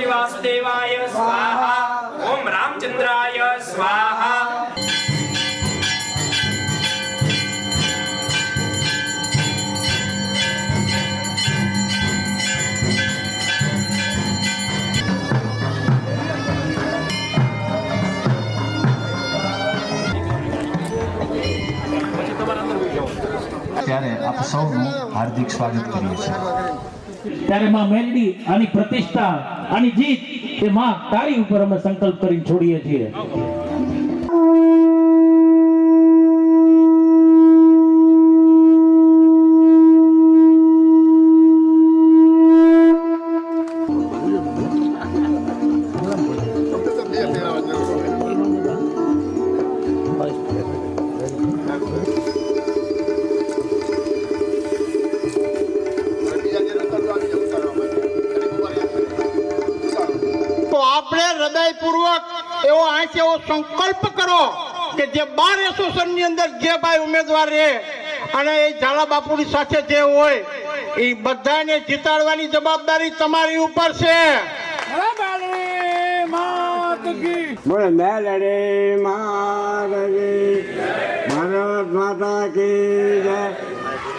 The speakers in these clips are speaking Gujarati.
वासुदेवाय स्वाहा। ओम रामचंद्राय स्वाहा। ત્યારે આપ સૌનું હાર્દિક સ્વાગત કરીએ છીએ। ત્યારે માં મેલડી આની પ્રતિષ્ઠા આની જીત એ માં તારી ઉપર અમે સંકલ્પ કરીને છોડીએ છીએ। આપણે હૃદયપૂર્વક એવો આંખ એવો સંકલ્પ કરો કે જે 12 એસોસિએશનની અંદર જે ભાઈ ઉમેદવાર રહે અને એ ઝાલા બાપુની સાથે જે હોય એ બધાને જીતાડવાની જવાબદારી તમારી ઉપર છે।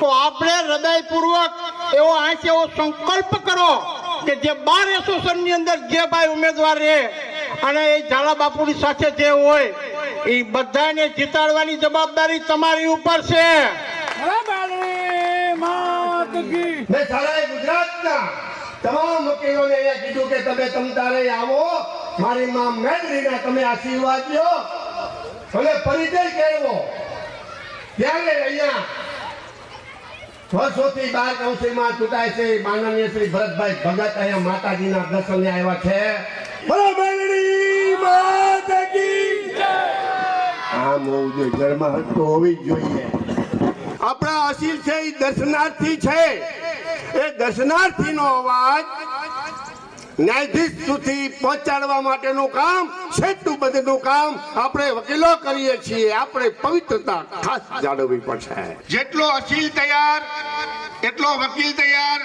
તો આપણે હૃદયપૂર્વક એવો આંખ એવો સંકલ્પ કરો કે જે 12 એસોસિએશનની અંદર જે ભાઈ ઉમેદવાર રહે અને એ ઝાલા બાપુની સાથે જે હોય એ બધાને જીતાડવાની જવાબદારી તમારી ઉપર છે। મેં સારા ગુજરાતના તમામ વકીલોને અહીંયા કીધું કે તમે તમતારે આવો, મારી માં મેલડીના તમે આશીર્વાદ લો અને પરિચય કેળવો। ત્યારે અહીંયા વર્ષોથી બાર કાઉન્સિલમાં ચૂંટાય છે માનનીય શ્રી ભરતભાઈ ભગત અહીંયા માતાજીના દર્શને આવ્યા છે। બોલો મેલડી માતા કી જય। આમ હોવું જોઈએ, ઘરમાં હસતો હોવી જ જોઈએ। આપણા અસીલ છે એ દર્શનાર્થી છે, એ દર્શનાર્થીનો અવાજ ન્યાયાધીશ સુધી પહોંચાડવા માટેનું કામ, છેટું બધું કામ આપણે વકીલો કરીએ છીએ। આપણે પવિત્રતા ખાસ જાળવવી પડશે। જેટલો અસીલ તૈયાર એટલો વકીલ તૈયાર,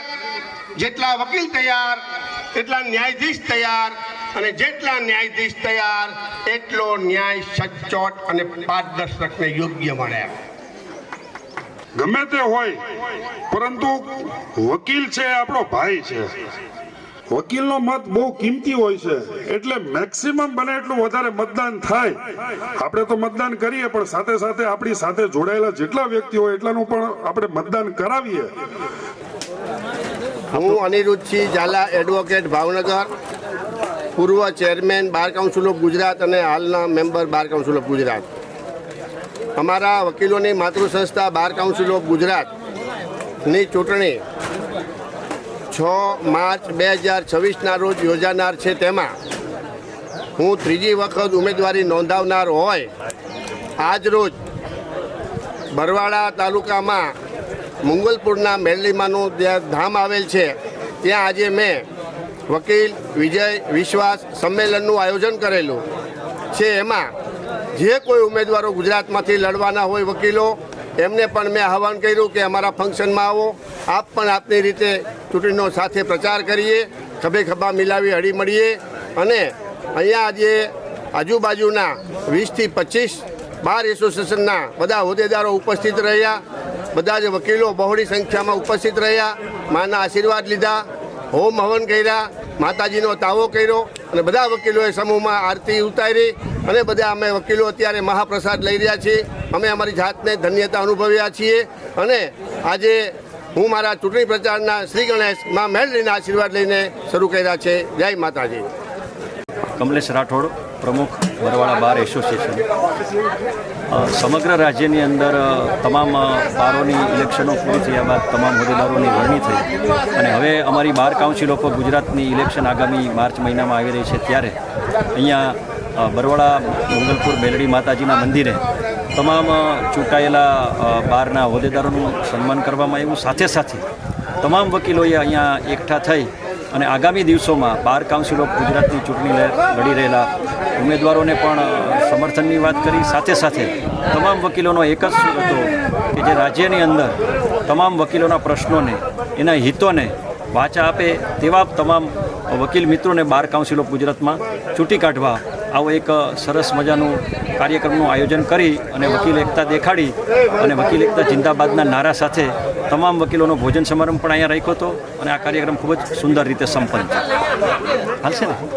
જેટલા વકીલ તૈયાર એટલા ન્યાયાધીશ તૈયાર, અને જેટલા ન્યાયાધીશ તૈયાર એટલો ન્યાય સચોટ અને પારદર્શક ને યોગ્ય મળે। ગમે તે હોય, પરંતુ વકીલ છે આપણો ભાઈ છે। વકીલનો મત બહુ કિંમતી હોય છે, એટલે મેક્સિમમ બને એટલું વધારે મતદાન થાય। આપણે તો મતદાન કરીએ, પણ સાથે સાથે આપણી સાથે જોડાયેલા જેટલા વ્યક્તિ હોય એટલાનું પણ આપણે મતદાન કરાવીએ। હું અનિરુદ્ધસિંહ ઝાલા, એડવોકેટ, ભાવનગર, પૂર્વ chairman bar council of Gujarat અને હાલના member bar council of Gujarat. અમારા વકીલોની માતૃ સંસ્થા બાર કાઉન્સિલ ઓફ ગુજરાતની ચૂંટણી 6 માર્ચ 2026ના રોજ યોજાનાર છે। તેમાં હું ત્રીજી વખત ઉમેદવારી નોંધાવનાર હોય આજ રોજ બરવાડા તાલુકામાં મંગલપુરના મેરલીમાનું જ્યાં ધામ આવેલ છે ત્યાં આજે મેં વકીલ વિજય વિશ્વાસ સંમેલનનું આયોજન કરેલું છે। એમાં જે કોઈ ઉમેદવારો ગુજરાતમાંથી લડવાના હોય વકીલો, એમને પણ મેં આહવાન કર્યું કે અમારા ફંક્શનમાં આવો, આપ પણ આપની રીતે ચૂંટણીનો સાથે પ્રચાર કરીએ, ખભે ખભા મિલાવી હળી મળીએ। અને અહીંયા આજે આજુબાજુના 20થી 25 બાર એસોસિએશનના બધા હોદ્દેદારો ઉપસ્થિત રહ્યા, બધા જ વકીલો બહોળી સંખ્યામાં ઉપસ્થિત રહ્યા, માના આશીર્વાદ લીધા, હોમ હવન કર્યા, માતાજીનો તાવો કર્યો અને બધા વકીલોએ સમૂહમાં આરતી ઉતારી અને બધા અમે વકીલો અત્યારે મહાપ્રસાદ લઈ રહ્યા છીએ। અમે અમારી જાતને ધન્યતા અનુભવ્યા છીએ અને આજે હું મારા ચૂંટણી પ્રચારના શ્રી ગણેશ માં મેલડીના આશીર્વાદ લઈને શરૂ કર્યા છે। જય માતાજી। કમલેશ રાઠોડ, પ્રમુખ બરવાડા બાર એસોસિએશન। સમગ્ર રાજ્યની અંદર તમામ બારોની ઇલેક્શનો પૂરી થયા બાદ તમામ હોદ્દેદારોની વરણી થઈ અને હવે અમારી બાર કાઉન્સિલ ઓફ ગુજરાતની ઇલેક્શન આગામી માર્ચ મહિનામાં આવી રહી છે। ત્યારે અહીંયા બરવાડા મંગલપુર મેલડી માતાજીના મંદિરે તમામ ચૂંટાયેલા બારના હોદ્દેદારોનું સન્માન કરવામાં આવ્યું। સાથે સાથે તમામ વકીલોએ અહીંયા એકઠા થઈ અને આગામી દિવસોમાં બાર કાઉન્સિલ ઓફ ગુજરાતની ચૂંટણી લડી રહેલા ઉમેદવારોને પણ સમર્થનની વાત કરી. સાથે સાથે તમામ વકીલોનો એક જ સૂર હતો કે જે રાજ્યની અંદર તમામ વકીલોના પ્રશ્નોને, એના હિતોને વાચા આપે તેવા તમામ વકીલ મિત્રોને બાર કાઉન્સિલ ઓફ ગુજરાતમાં ચૂંટી કાઢવા આવો એક સરસ મજાનું કાર્યક્રમનું આયોજન કરી અને વકીલ એકતા દેખાડી અને વકીલ એકતા જિંદાબાદના નારા સાથે તમામ વકીલોનો ભોજન સમારંભ પણ અહીંયા રાખ્યો હતો અને આ કાર્યક્રમ ખૂબ જ સુંદર રીતે સંપન્ન થયો. હાલશે ને?